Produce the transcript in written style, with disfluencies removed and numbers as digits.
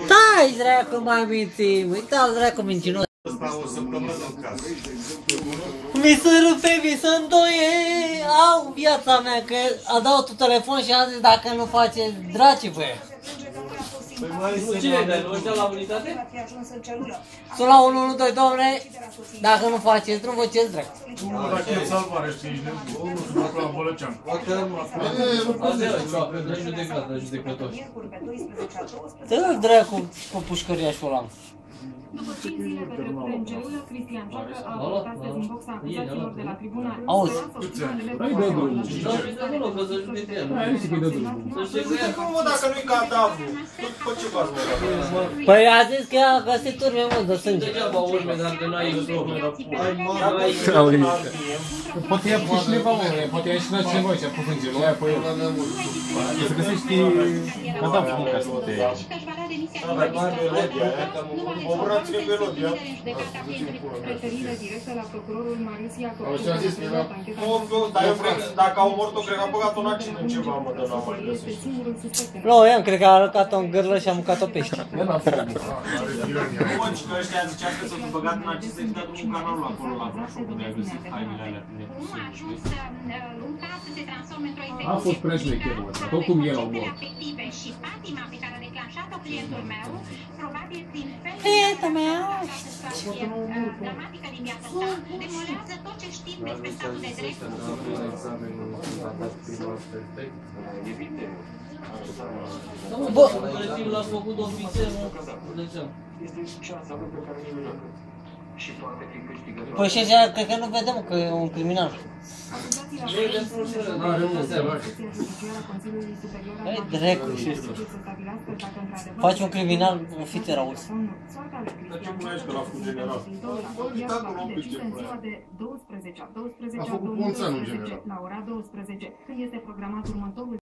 Stai, dracu, mai mințim. Uita-l, dracu, mincinos. Mi se rupe, mi se îndoie. Au viața mea, că a dat tu telefon și a zis dacă nu face draci, băie. Cine dai? Nu ăștia la unitate? Sunt la 112, domne, dacă nu faceți drum, vă ce-ți dracu. Unul dacă e salvare, știi, unul se fac la Bălăcean. Asta e, dă judecat, dă judecător. Dă-l dracu pe pușcăriașul ăla. După 5 zile pe drept PNG-ul, Cristian Cioacă a apărut astăzi în boxa acuzațiilor de la tribunal. Auzi. Îi dă drumul. Că să judece el. Hai, zic că îi dă drumul. Să știi că e. Cum mă, dacă nu-i cadavru? După ce v-ați băgat? Păi a zis că a găsit urme mult de sânge. Degeaba urme dacă n-ai urme. Poate ia pus cineva, mă, poate ia și la cineva aici, pe fângele, aia pe el. Să găsești cadavru, mă, ca să te ia. Da, dar nu are melodia aia, omurați-ne melodia. Referire directă la procurorul Marius Iacob. Dar eu cred că dacă au omorât-o, cred că a băgat-o în accident ceva, mă, de la mai găsit. Nu, eu cred că a aruncat-o în gârlă și a mâncat-o pește. Nu, mă, ci că ăștia zicea că s-au băgat în accident și dat drumul canalul acolo la Brașov, unde a găsit hainele alea. A fost prea șmecherul ăsta, tot cum el a omorât. Prietena mea! Dramatică din viața ta demolează tot ce știm despre statul de drept. Bă! L-a făcut ofițer, de ce? Păi și așa, cred că nu vedem că e un criminal. Hai, dracu, și ăsta. Faci un criminal ofițer, auzi. Dar ce pune aici că l-a făcut general? A făcut Ponțanu general. La ora 12, când este programat următorul